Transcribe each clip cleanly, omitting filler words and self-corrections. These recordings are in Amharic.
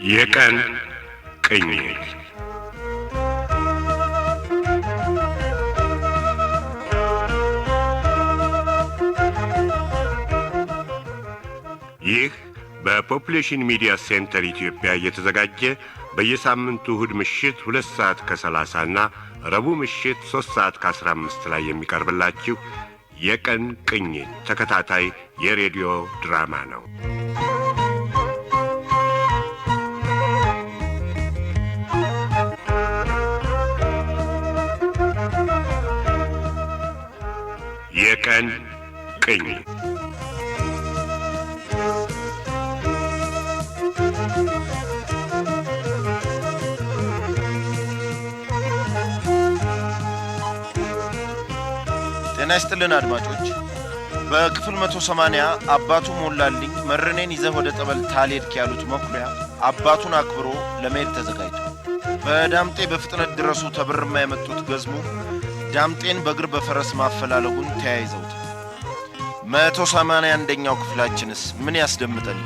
የቀን ቅኝት ይህ በፖፑሌሽን ሚዲያ ሴንተር ኢትዮጵያ እየተዘጋጀ በየሳምንቱ እሁድ ምሽት 2 ሰዓት ከ30 እና ረቡዕ ምሽት 3 ሰዓት ከ15 ላይ የሚቀርብላችሁ የቀን ቅኝት ተከታታይ የሬዲዮ ድራማ ነው። የቀን ቅኝት ጤና ይስጥልን አድማጮች። በክፍል 180 አባቱ ሞላልኝ መረኔን ይዘህ ወደ ጠበል ታልሄድክ ያሉት መኩሪያ አባቱን አክብሮ ለመሄድ ተዘጋጅቷል። በዳምጤ በፍጥነት ድረሱ ተብርማ የመጡት ገዝሙ ዳምጤን በእግር በፈረስ ማፈላለጉን ተያይዘውታል። 181ኛው ክፍላችንስ ምን ያስደምጠን?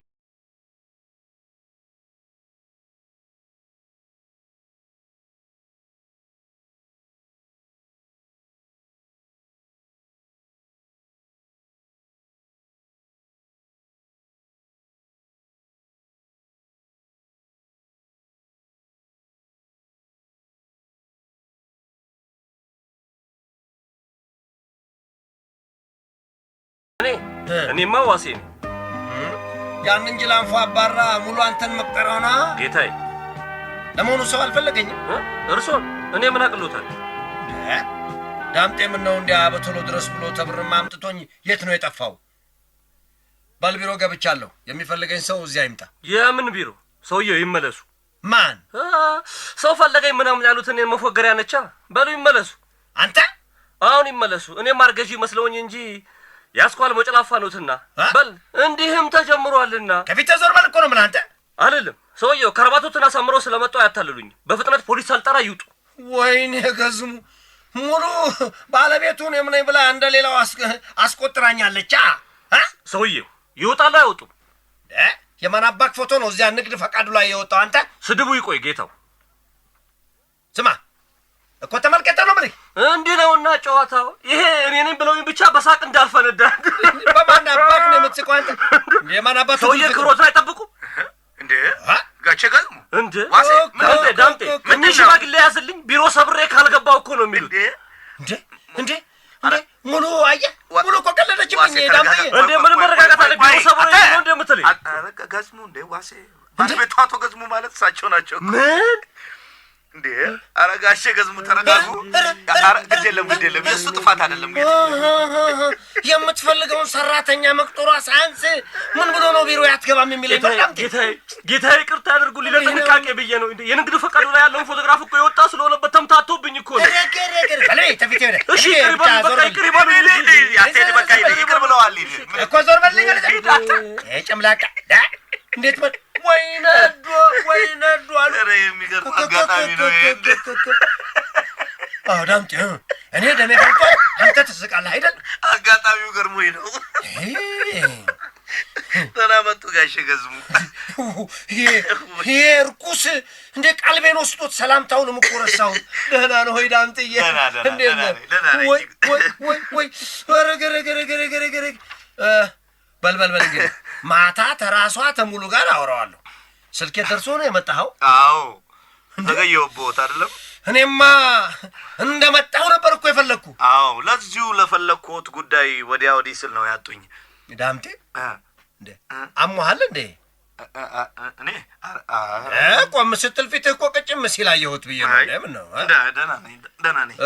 እኔማ ዋሴ ነኝ። ያንን ጅላንፎ አባራ ሙሉ አንተን መቅጠራውና ጌታዬ። ለመሆኑ ሰው አልፈለገኝም? እርሶ እኔ ምን አቅሎታል? ዳምጤ ምን ነው እንዲያ በቶሎ ድረስ ብሎ ተብርማ አምጥቶኝ የት ነው የጠፋው? ባልቢሮ ገብቻለሁ። የሚፈልገኝ ሰው እዚያ ይምጣ። የምን ቢሮ? ሰውየው ይመለሱ። ማን ሰው ፈለገኝ ምናምን ያሉትን መፎገሪያ ነቻ። በሉ ይመለሱ። አንተ አሁን ይመለሱ። እኔ ማርገዢ መስለውኝ እንጂ ያስኳል መጨላፋ ነውትና በል እንዲህም ተጀምሯልና ከፊት ዞር በል እኮ ነው ምን አንተ አይደለም። ሰውየው ከርባቶትን አሳምረው ስለመጣው ያታልሉኝ። በፍጥነት ፖሊስ ሳልጠራ ይውጡ። ወይኔ ገዝሙ ሙሉ ባለቤቱን የምነኝ ብላ እንደሌላው አስቆጥራኛለች። ሰውየው ይወጣሉ አይወጡም? የማናባክ ፎቶ ነው እዚያ ንግድ ፈቃዱ ላይ የወጣው። አንተ ስድቡ ይቆይ ጌታው። ስማ እኮ ተመልከተ ነው ማለት እንዲህ ነውና ጨዋታው። ይሄ እኔ ነኝ ብለውኝ ብቻ በሳቅ እንዳልፈነዳ። በማናባክ ነው የምትስቀው አንተ? የማናባክ ሰውዬ ክብሮትን አይጠብቁም እንዴ? ጋቼ ገዝሙ እንዴ ዋሴ እንዴ ዳምጤ ምን ሽማግሌ ያዝልኝ ቢሮ ሰብሬ ካልገባው እኮ ነው የሚሉት። እንዴ እንዴ እንዴ ሙሉ አየህ፣ ሙሉ እኮ ቀለደችብኝ ዳምጤ። እንዴ ምን መረጋጋት አለ? ቢሮ ሰብሬ ነው እንዴ የምትለኝ? ገዝሙ እንዴ ዋሴ ባለቤቱ አቶ ገዝሙ ማለት እሳቸው ናቸው። ምን እንዴ? ኧረ ጋሼ ገዝሙ ተረጋጉ። ኧረ ግድ የለም የእሱ ጥፋት አይደለም። የምትፈልገውን ሰራተኛ መቅጠሯ ሳያንስ ምን ብሎ ነው ቢሮ ያትገባም የሚለኝ? በጣም ጌታዬ ይቅርታ ያድርጉልኝ፣ ለጥንቃቄ ብዬ ነው። የንግድ ፈቃዱ ላይ ያለውን ፎቶግራፍ እኮ የወጣ ስለሆነበት ተምታቶብኝ እኮ ነው። እሺ ይቅር ብለዋል እኮ ዞር በልኝ ጭምላቃ። እንዴት በል ወይነዱ አሉ። የሚገርም አጋጣሚ ነው። አዎ ዳምጤ እኔ ደሜ ፈልጦ አንተ ትስቃለህ አይደል? አጋጣሚው ገርሞኝ ነው። ደህና መጡ ጋሼ ገዝሙ። ይሄ እርኩስ እንደ ቀልቤን ወስዶት ሰላምታውን ምቆረሳው። ደህና ነው ሆይ ዳምጤዬ? እንዴት ነህ? ወይ ገረገረገረገረገረ በልበል እንግዲህ ማታ ተራሷ ተሙሉ ጋር አወራዋለሁ። ስልኬ ደርሶ ነው የመጣኸው? አዎ ዘገየሁብዎት አይደለም? እኔማ እንደመጣሁ ነበር እኮ የፈለግኩ። አዎ ለዚሁ ለፈለግኩት ጉዳይ ወዲያ ወዲህ ስል ነው ያጡኝ። ዳምጤ እንዴ አሞሃል እንዴ? እኔ ቆም ስትል ፊትህ እኮ ቅጭም ሲል አየሁት ብዬ ነው። ለምን ነው? ደህና ነኝ።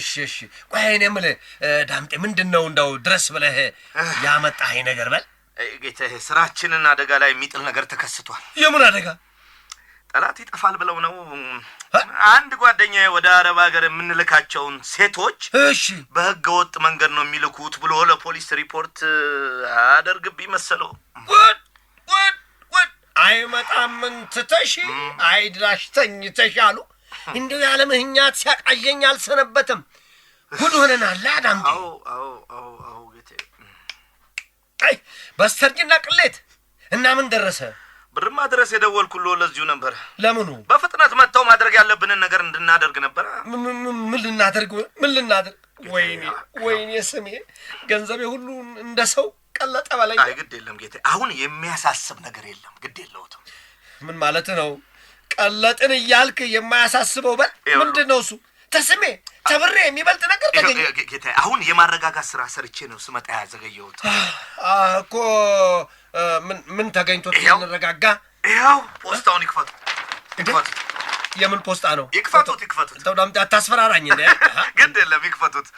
እሺ ቆይ እኔ የምልህ ዳምጤ ምንድን ነው እንደው ድረስ ብለህ ያመጣኸኝ ነገር? በል ጌታዬ፣ ስራችንን አደጋ ላይ የሚጥል ነገር ተከስቷል። የምን አደጋ? ጠላት ይጠፋል ብለው ነው አንድ ጓደኛዬ ወደ አረብ ሀገር የምንልካቸውን ሴቶች በህገ ወጥ መንገድ ነው የሚልኩት ብሎ ለፖሊስ ሪፖርት አደርግብኝ መሰለው። አይመጣም እንትተሽ አይድራሽ ተኝተሽ አሉ። እንደው ያለ ምህኛት ሲያቃየኝ አልሰነበተም። ጉድ ሆነናል ዳምጤ። አዎ ጌቴ። አይ በስተርጅና ቅሌት እና ምን ደረሰ? ብርማ ድረስ የደወልኩልዎ ለዚሁ ነበር። ለምኑ? በፍጥነት መጥተው ማድረግ ያለብንን ነገር እንድናደርግ ነበር። ምን ልናደርግ? ወይኔ ስሜ ገንዘቤ ሁሉ እንደ ሰው ቀለጠ በለኝ። አይ ግድ የለም ጌታ፣ አሁን የሚያሳስብ ነገር የለም። ግድ የለውም። ምን ማለት ነው? ቀለጥን እያልክ የማያሳስበው ምንድን ነው እሱ? ተስሜ ተብሬ የሚበልጥ ነገር ተገኘ። ጌታ አሁን የማረጋጋት ስራ ሰርቼ ነው ስመጣ ያዘገየሁት እኮ። ምን ተገኝቶ ተነረጋጋ? ይኸው ፖስታውን ይክፈቱ። የምን ፖስታ ነው? ይክፈቱት። ተው ዳምጤ አታስፈራራኝ እንዴ! ግድ የለም ይክፈቱት።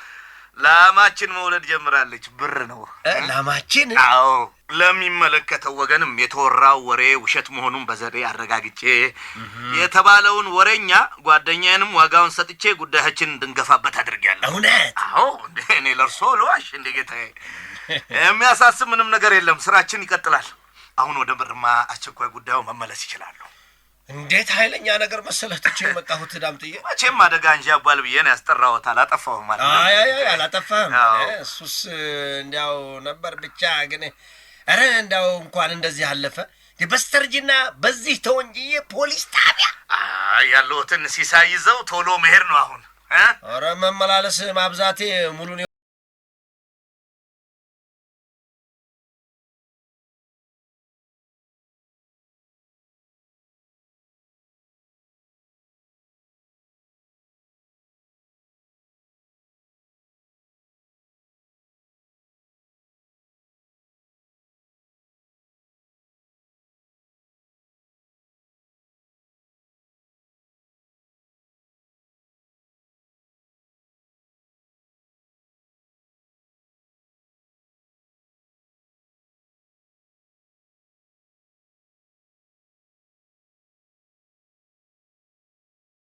ላማችን መውለድ ጀምራለች። ብር ነው ላማችን? አዎ። ለሚመለከተው ወገንም የተወራው ወሬ ውሸት መሆኑን በዘዴ አረጋግጬ የተባለውን ወሬኛ ጓደኛዬንም ዋጋውን ሰጥቼ ጉዳያችን እንድንገፋበት አድርጌያለሁ። እውነት? አዎ። እኔ ለርሶ ልዋሽ እንደ ጌታዬ? የሚያሳስብ ምንም ነገር የለም። ስራችን ይቀጥላል። አሁን ወደ ብርማ አስቸኳይ ጉዳዩ መመለስ ይችላሉ። እንዴት ኃይለኛ ነገር መሰለህ ትቼ የመጣሁት ዳምጥዬ። መቼም አደጋ እንጂ አባል ብዬ ነው ያስጠራሁት። አላጠፋሁም ማለት ነው። አይ አላጠፋህም። እሱስ እንዲያው ነበር ብቻ ግን ኧረ እንዲያው እንኳን እንደዚህ አለፈ። በስተርጅና በዚህ ተወንጅዬ ፖሊስ ጣቢያ ያለሁትን ሲሳይ ይዘው ቶሎ መሄድ ነው አሁን። ኧረ መመላለስ ማብዛቴ ሙሉን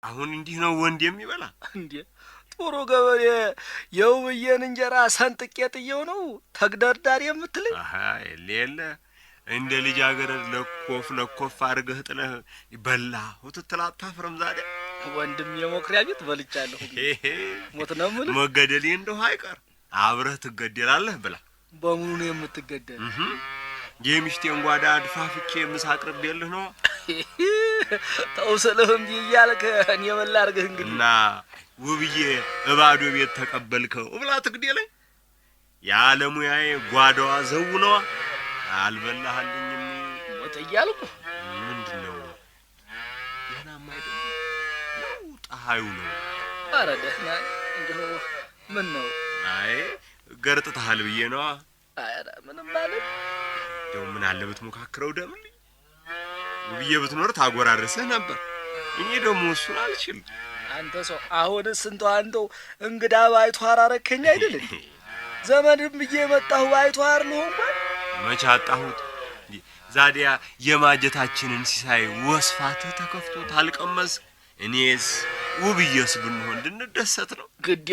አሁን እንዲህ ነው ወንድ የሚበላ እንዴ? ጥሩ ገበሬ የውብዬን እንጀራ ሰንጥቄ ጥየው ነው ተግደርዳሪ የምትለኝ? የለ እንደ ልጃገረድ ለኮፍ አድርገህ ጥለህ በላሁት ትላት አፍረም ዛሬ ወንድም የሞክሪያ ቤት በልቻለሁ። ሞት ነው የምልህ። መገደሌ እንደው አይቀር አብረህ ትገደላለህ ብላ። በሙሉ ነው የምትገደል? የሚስቴን ጓዳ አድፋፍቼ ምሳቅርቤልህ ነው። ተውሰለህም እያልክ እኔ መላ አድርገህ እንግዲህ እና ውብዬ እባዶ ቤት ተቀበልከው ብላ ትግደለኝ። የዓለሙያዬ ጓዳዋ ዘው ነዋ። አልበላህልኝም ሞት እያልኩ ምንድነው? ደህናማ አይደለም ነው ፀሐዩ ነው። ኧረ ደህና እንደው ምን ነው? አይ ገርጥተሃል ብዬ ነዋ። ኧረ ምንም ማለት እንደው ምን አለ ብትሞካክረው ደምልኝ። ውብዬ ብትኖር ታጎራረስህ ነበር። እኔ ደግሞ እሱን አልችልም። አንተ ሰው አሁንስ እንደው እንግዳ ባይቷር አረከኝ አይደል እንዴ? ዘመድም ብዬ መጣሁ ባይቷር ነው እንኳን መች አጣሁት። ዛዲያ የማጀታችንን ሲሳይ ወስፋትህ ተከፍቶ ታልቀመስ። እኔስ ውብዬስ ብንሆን እንድንደሰት ነው። ግድ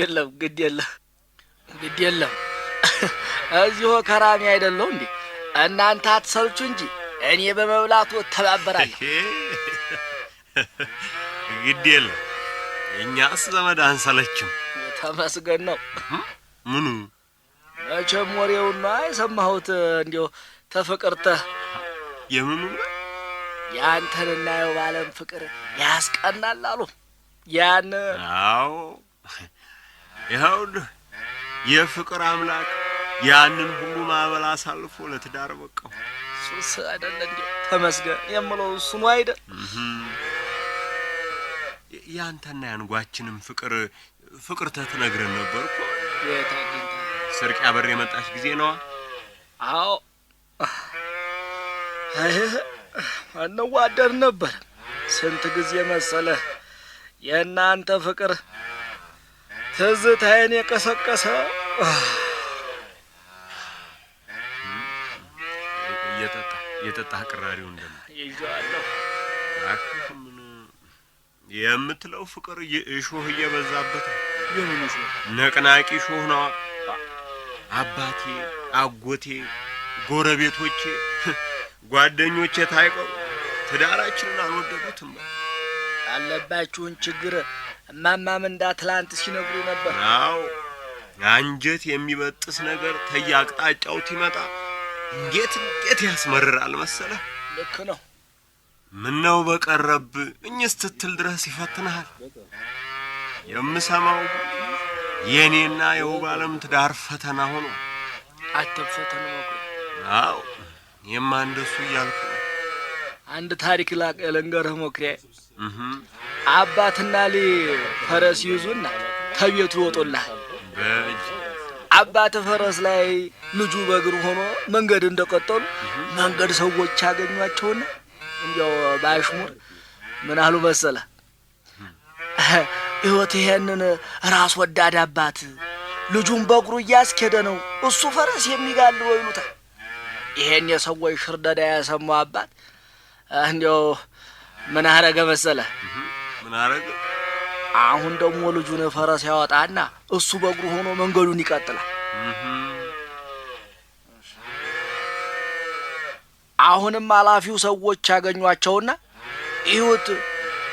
የለም እዚሁ ከራሚ አይደለው እንዴ? እናንተ አትሰልቹ እንጂ እኔ በመብላቱ ተባበራለሁ። ግድ የለም እኛስ ዘመድ አንሰለችም። ተመስገን ነው። ምኑ? መቼም ወሬውና የሰማሁት እንዲያው ተፍቅርተህ የምኑ? ያንተንና የባለም ፍቅር ያስቀናል አሉ። ያን አዎ ይኸውልህ የፍቅር አምላክ ያንን ሁሉ ማዕበል አሳልፎ ለትዳር በቃው። ሱስ አይደለ እንዴ? ተመስገን የምለው እሱ ነው አይደል? ያንተና ያንጓችንም ፍቅር ተትነግረን ነበር እኮ። የታግንታ ስርቅ ያበር የመጣች ጊዜ ነው። አዎ አንዋደር ነበር። ስንት ጊዜ መሰለህ የእናንተ ፍቅር ትዝታዬን የቀሰቀሰ። የጠጣ ቅራሪው እንደም ይዣለሁ። አክሁን የምትለው ፍቅር እሾህ እየበዛበት ነው። የምን እሾህ? ነቅናቂ እሾህ ነው። አባቴ፣ አጎቴ፣ ጎረቤቶቼ፣ ጓደኞቼ ታይቀሩ ትዳራችንን አልወደዱትም። ያለባችሁን ችግር እማማም እንዳትላንት ሲነግሩ ነበር። አዎ አንጀት የሚበጥስ ነገር ተያቅጣጫው ይመጣ እንዴት ያስመርራል መሰለህ። ልክ ነው። ምነው በቀረብ እኝስ ስትል ድረስ ይፈትንሃል። የምሰማው የኔና የውብ ዓለም ትዳር ፈተና ሆኖ አትፈተን መኩሪያ። አዎ የማንደሱ እያልኩ አንድ ታሪክ ልንገርህ መኩሪያ። አባትና ልጅ ፈረስ ይዙና ከቤቱ ይወጡልሃል። በእጅ አባት ፈረስ ላይ ልጁ በእግሩ ሆኖ መንገድ እንደቀጠሉ መንገድ ሰዎች ያገኟቸውና እንዲያው ባሽሙር ምን አሉ መሰለህ? ህይወት ይሄንን ራስ ወዳድ አባት ልጁን በእግሩ እያስኬደ ነው እሱ ፈረስ የሚጋልበው ይሉታል። ይሄን የሰዎች ሽርደዳ ያሰማው አባት እንዲያው ምን አረገ መሰለህ? ምን አረገ? አሁን ደግሞ ልጁን ፈረስ ያወጣና እሱ በእግሩ ሆኖ መንገዱን ይቀጥላል። አሁንም አላፊው ሰዎች ያገኟቸውና ይሁት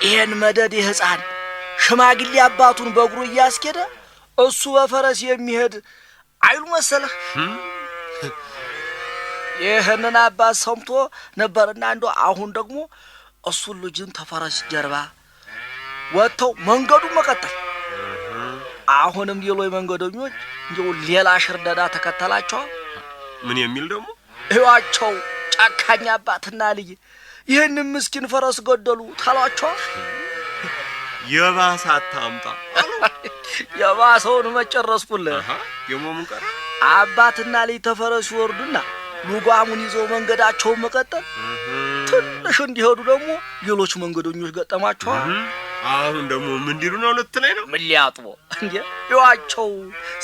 ይሄን መደድ ህፃን ሽማግሌ አባቱን በእግሩ እያስኬደ እሱ በፈረስ የሚሄድ አይሉ መሰለህ? ይሄንን አባት ሰምቶ ነበርና እንደው አሁን ደግሞ እሱ ልጅን ተፈረስ ጀርባ ወጥተው መንገዱን መቀጠል። አሁንም ሌሎች መንገደኞች እንደው ሌላ ሽርደዳ ተከተላቸዋል። ምን የሚል ደግሞ እዋቸው ጫካኝ አባትና ልጅ ይህን ምስኪን ፈረስ ገደሉ ታሏቸዋል። የባሰ አታምጣ። የባሰውን መጨረስኩልህ። የሞምን ቀረ አባትና ልጅ ተፈረሱ ይወርዱና ሉጓሙን ይዘው መንገዳቸውን መቀጠል። ትንሽ እንዲሄዱ ደግሞ ሌሎች መንገደኞች ገጠማቸዋል። አሁን ደግሞ ምን እንዲሉ ነው ልትለኝ ነው? ምን ሊያጥቦ እንዴ? ይዋቸው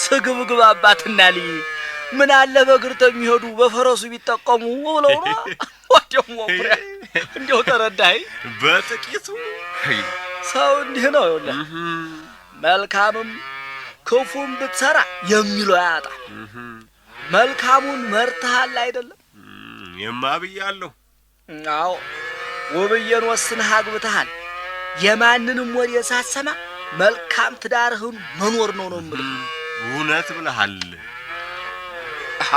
ስግብግብ አባትና ልጅ ምን አለ በእግር ተሚሄዱ በፈረሱ ቢጠቀሙ ብለው ነው። ወደሞ ፍሬ እንደው ተረዳይ። በጥቂቱ ሰው እንዲህ ነው ይኸውልህ። መልካምም ክፉም ብትሰራ የሚለው ያጣ። መልካሙን መርተሃል አይደለም? የማብያለሁ። አዎ ውብዬን ወስነህ አግብተሃል። የማንንም ወሬ ሳትሰማ መልካም ትዳርህን መኖር ነው የምልህ። እውነት ብለሃል።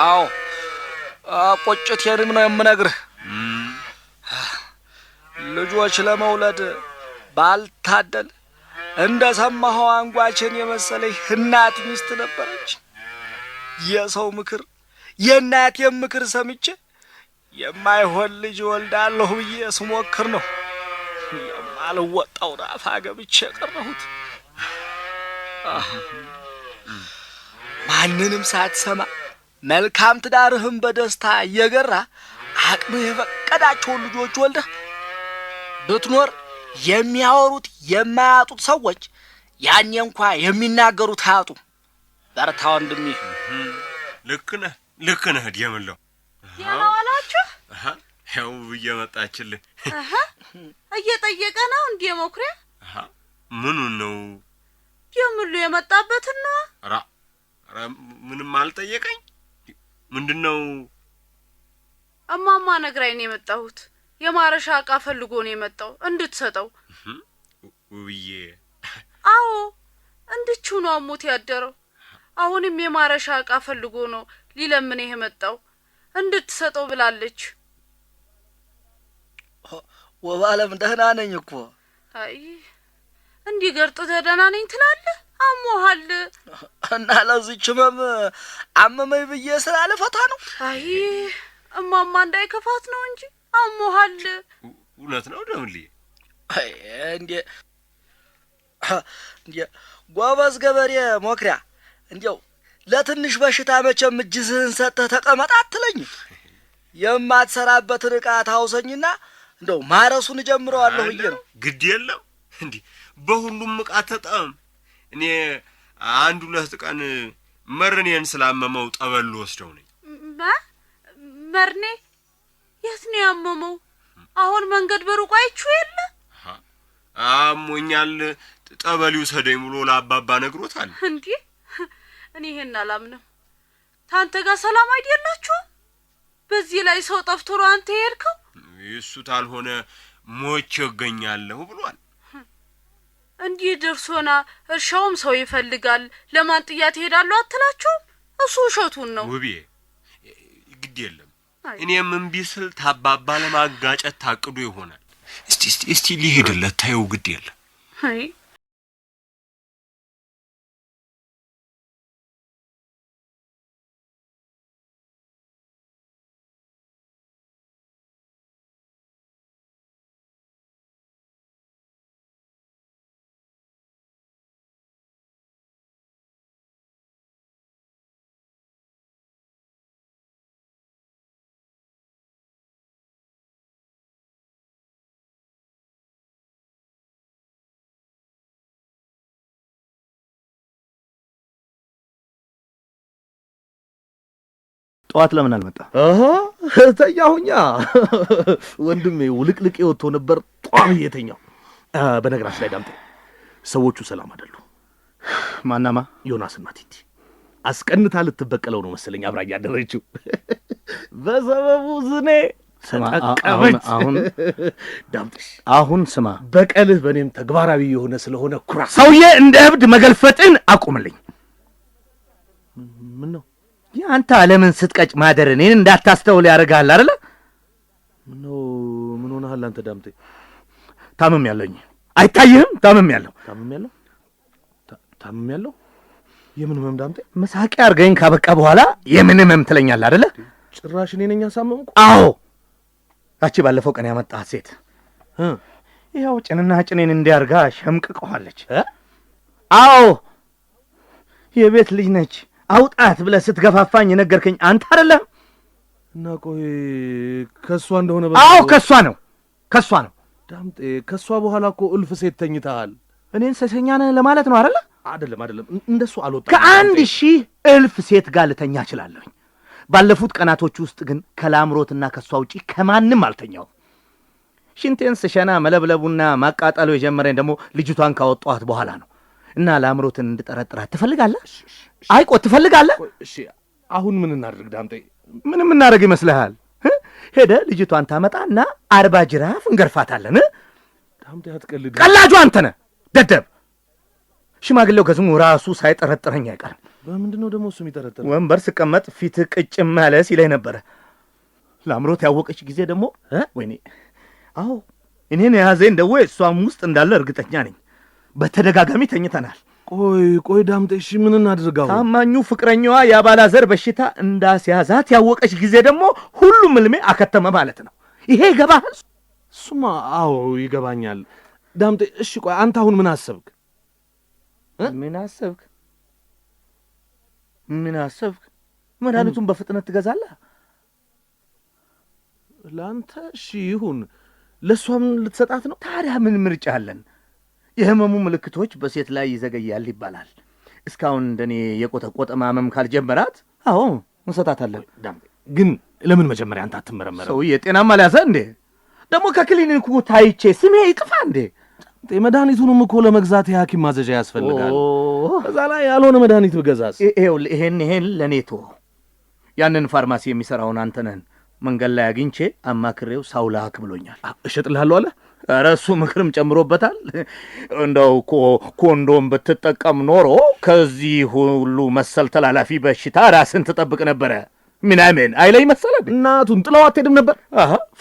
አዎ ቆጭቴንም ነው የምነግርህ። ልጆች ለመውለድ ባልታደል እንደ ሰማኸው አንጓችን የመሰለኝ እናት ሚስት ነበረች። የሰው ምክር የእናቴን ምክር ሰምቼ የማይሆን ልጅ ወልዳለሁ ብዬ ስሞክር ነው የማልወጣው ዳፋ ገብቼ ቀረሁት። ማንንም ሳትሰማ መልካም ትዳርህን በደስታ እየገራ አቅምህ የፈቀዳቸውን ልጆች ወልደህ ብትኖር የሚያወሩት የማያጡት ሰዎች ያኔ እንኳ የሚናገሩት አያጡም። በርታ ወንድሜ። ልክ ነህ ዲየምለው። ያላዋላችሁ ያው እየመጣችልህ እየጠየቀ ነው እንዴ መኩሪያ? ምኑን ነው የምሉ የመጣበትን ነው? ራ ምንም አልጠየቀኝ። ምንድነው? እማማ ነግራኝ ነው የመጣሁት። የማረሻ ዕቃ ፈልጎ ነው የመጣው እንድትሰጠው። ውብዬ? አዎ እንድቹ ነው አሞት ያደረው። አሁንም የማረሻ ዕቃ ፈልጎ ነው ሊለምን የመጣው እንድትሰጠው ብላለች። ወባለም ደህና ነኝ እኮ። አይ እንዲህ ገርጥ ደህና ነኝ ትላለህ? አሞሃል እና ለዚች ህመም አመመኝ ብዬ ስላለፈታ ነው። አይ እማማ እንዳይከፋት ነው እንጂ አሞሃል። እውነት ነው ደምልዬ? አይ እንዴ ጎበዝ ገበሬ ሞክሪያ፣ እንዴው ለትንሽ በሽታ መቼም እጅህን ሰጥተህ ተቀመጥ አትለኝም። የማትሰራበትን ዕቃ ታውሰኝና እንደው ማረሱን ጀምረዋለሁ ብዬ ነው። ግድ የለም እንዴ በሁሉም ዕቃ ተጠም። እኔ አንድ ሁለት ቀን መርኔን ስላመመው ጠበል ወስደው ነኝ። መርኔ የት ነው ያመመው? አሁን መንገድ በሩቅ አይቼው የለ? አሞኛል ጠበል ይውሰደኝ ብሎ ለአባባ ነግሮታል። እንዴ እኔ ይሄን አላምንም። ታንተ ጋር ሰላም አይደላችሁ? በዚህ ላይ ሰው ጠፍቶ ነው አንተ ሄድከው? እሱ ታልሆነ ሞቼ እገኛለሁ ብሏል። እንዲህ ደርሶና እርሻውም ሰው ይፈልጋል ለማን ጥያት ሄዳለሁ አትላችሁ? እሱ ውሸቱን ነው። ውቤ ግድ የለም እኔም እምቢ ስል ታባባ ለማጋጨት ታቅዶ ይሆናል። እስቲ ሊሄድለት ታየው ግድ የለ አይ ጠዋት ለምን አልመጣ? ተኛሁኛ ወንድሜ ውልቅልቅ ወጥቶ ነበር ጧም እየተኛው። በነገራችን ላይ ዳምጤ ሰዎቹ ሰላም አይደሉ። ማናማ? ዮናስና ቲቲ አስቀንታ ልትበቀለው ነው መሰለኝ አብራኝ ያደረችው። በሰበቡ ዝኔ አሁን ዳምጤ አሁን ስማ፣ በቀልህ በእኔም ተግባራዊ የሆነ ስለሆነ ኩራ ሰውዬ እንደ እብድ መገልፈጥን አቁምልኝ። ምን ነው ያንተ ዓለምን ስትቀጭ ማደር እኔን እንዳታስተውል ያደርጋል አይደል? ምን ሆነሃል አንተ ዳምጤ? ታመም ያለኝ አይታየህም? ታመም ያለው የምን ህመም ዳምጤ? መሳቂያ አድርገኝ ካበቃ በኋላ የምን ህመም ትለኛለህ አይደል? ጭራሽ እኔ ነኝ ያሳመምኩ? አዎ ያቺ ባለፈው ቀን ያመጣት ሴት ይኸው ጭንና ጭኔን እንዲያርጋ ሸምቅቀዋለች። አዎ የቤት ልጅ ነች። አውጣት ብለህ ስትገፋፋኝ የነገርከኝ አንተ አይደለም? እና ቆይ ከሷ እንደሆነ አዎ ከሷ ነው ዳምጤ። ከሷ በኋላ እኮ እልፍ ሴት ተኝተሃል። እኔን ሴሰኛ ነህ ለማለት ነው አይደለ? አይደለም እንደሱ አልወጣም። ከአንድ ሺህ እልፍ ሴት ጋር ልተኛ እችላለሁኝ። ባለፉት ቀናቶች ውስጥ ግን ከላምሮትና ከሷ ውጪ ከማንም አልተኛው። ሽንቴን ስሸና መለብለቡና ማቃጠሉ የጀመረኝ ደግሞ ልጅቷን ካወጣኋት በኋላ ነው። እና ላምሮትን እንድጠረጥራት ትፈልጋለህ? አይቆ ትፈልጋለህ? እሺ አሁን ምን እናድርግ ዳምጤ? ምንም እናደርግ ይመስልሃል? ሄደ ልጅቷን ታመጣና 40 ጅራፍ እንገርፋታለን። ዳምጤ አትቀልድ። ቀላጁ አንተ ነህ ደደብ። ሽማግሌው ከስሙ ራሱ ሳይጠረጥረኝ አይቀርም። በምንድን ነው ደግሞ እሱ የሚጠረጥር? ወንበር ስቀመጥ ፊት ቅጭም ያለ ሲለኝ ነበረ። ላምሮት ያወቀች ጊዜ ደግሞ ወይኔ፣ አዎ እኔን የያዘኝ ደዌ እሷም ውስጥ እንዳለ እርግጠኛ ነኝ። በተደጋጋሚ ተኝተናል። ቆይ ዳምጤ፣ እሺ ምን እናድርጋው? ታማኙ ፍቅረኛዋ የአባላዘር በሽታ እንዳስያዛት ያወቀች ጊዜ ደግሞ ሁሉም ህልሜ አከተመ ማለት ነው። ይሄ ይገባሃል? እሱማ አዎ ይገባኛል ዳምጤ። እሺ ቆይ አንተ አሁን ምን አሰብክ? ምን አሰብክ? መድኃኒቱን በፍጥነት ትገዛለህ ለአንተ? እሺ ይሁን። ለእሷም ልትሰጣት ነው? ታዲያ ምን ምርጫ አለን? የህመሙ ምልክቶች በሴት ላይ ይዘገያል ይባላል። እስካሁን እንደኔ የቆጠቆጠ ማመም ካልጀመራት አዎ እንሰጣታለን። ግን ለምን መጀመሪያ አንተ አትመረመረም? ሰውዬ ጤናማ ሊያዘ እንዴ? ደግሞ ከክሊኒኩ ታይቼ ስሜ ይጥፋ እንዴ? መድኃኒቱንም እኮ ለመግዛት የሐኪም ማዘዣ ያስፈልጋል። እዛ ላይ ያልሆነ መድኃኒት ብገዛስ? ይሄን ለእኔ ተወው። ያንን ፋርማሲ የሚሠራውን አንተነህን መንገድ ላይ አግኝቼ አማክሬው ሳውላክ ብሎኛል። እሸጥልሃለሁ አለ። ኧረ እሱ ምክርም ጨምሮበታል። እንደው ኮንዶም ብትጠቀም ኖሮ ከዚህ ሁሉ መሰል ተላላፊ በሽታ ራስን ትጠብቅ ነበረ ምናምን አይለኝ መሰለህ። እናቱን ጥለው አትሄድም ነበር።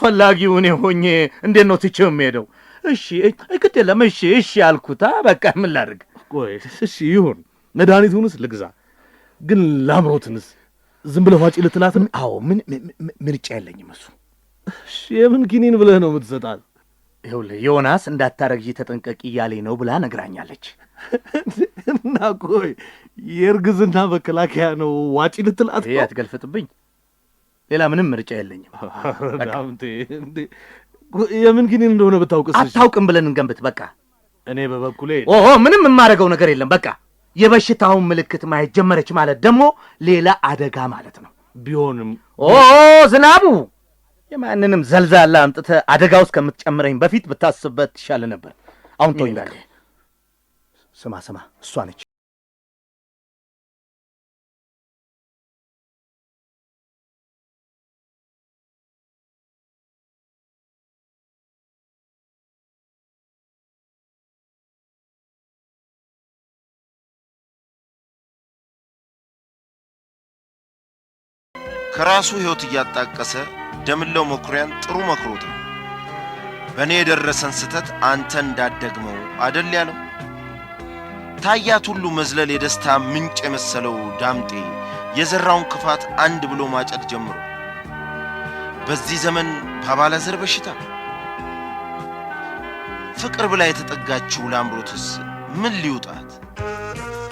ፈላጊው እኔ ሆኜ እንዴት ነው ትቼው የምሄደው? እሺ ግድ የለም እሺ አልኩታ። በቃ ምን ላድርግ? ቆይ እሺ ይሁን፣ መድኃኒቱንስ ልግዛ፣ ግን ላምሮትንስ ዝም ብለህ ዋጪ ልትላት? አዎ ምን ምርጫ የለኝም። እሱ እሺ የምን ኪኒን ብለህ ነው የምትሰጣት? ይኸውልህ ዮናስ እንዳታረግዢ ተጠንቀቂ እያለኝ ነው ብላ ነግራኛለች። እና ቆይ የእርግዝና መከላከያ ነው ዋጪ ልትላት? ይሄ አትገልፍጥብኝ፣ ሌላ ምንም ምርጫ የለኝም። የምን ኪኒን እንደሆነ ብታውቅስ? አታውቅም ብለን እንገንብት በቃ። እኔ በበኩሌ ምንም የማደርገው ነገር የለም በቃ። የበሽታውን ምልክት ማየት ጀመረች ማለት ደግሞ ሌላ አደጋ ማለት ነው። ቢሆንም ዝናቡ የማንንም ዘልዛላ አምጥተህ አደጋ ውስጥ ከምትጨምረኝ በፊት ብታስብበት ይሻል ነበር። አሁን ተወኝ በቃ። ስማ እሷ ነች። ከራሱ ሕይወት እያጣቀሰ ደምለው መኩሪያን ጥሩ መክሮት ነው። በእኔ የደረሰን ስተት አንተ እንዳትደግመው አደል ያለው። ታያት ሁሉ መዝለል የደስታ ምንጭ የመሰለው ዳምጤ የዘራውን ክፋት አንድ ብሎ ማጨድ ጀምሮ በዚህ ዘመን ባባላዘር በሽታ ፍቅር ብላ የተጠጋችው ላምሮትስ ምን ሊውጣት?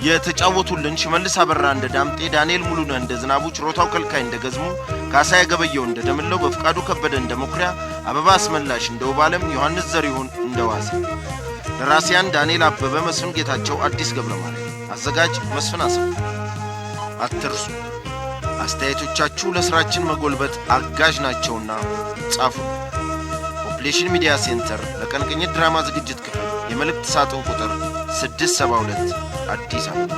የተጫወቱልን ሽመልስ አበራ እንደ ዳምጤ፣ ዳንኤል ሙሉነህ እንደ ዝናቡ፣ ችሮታው ከልካይ እንደ ገዝሙ፣ ካሳዬ ገበየው እንደ ደምለው፣ በፍቃዱ ከበደ እንደ መኩሪያ፣ አበባ አስመላሽ እንደ ውባለም፣ ዮሐንስ ዘሪሁን እንደ ዋሴ። ደራሲያን ዳንኤል አበበ፣ መስፍን ጌታቸው፣ አዲስ ገብረ ማርያም። አዘጋጅ መስፍን አሰፋ። አትርሱ፣ አስተያየቶቻችሁ ለሥራችን መጎልበት አጋዥ ናቸውና ጻፉ። ፖፕሌሽን ሚዲያ ሴንተር ለቀን ቅኝት ድራማ ዝግጅት ክፍል የመልእክት ሳጥን ቁጥር 672 አዲስ አበባ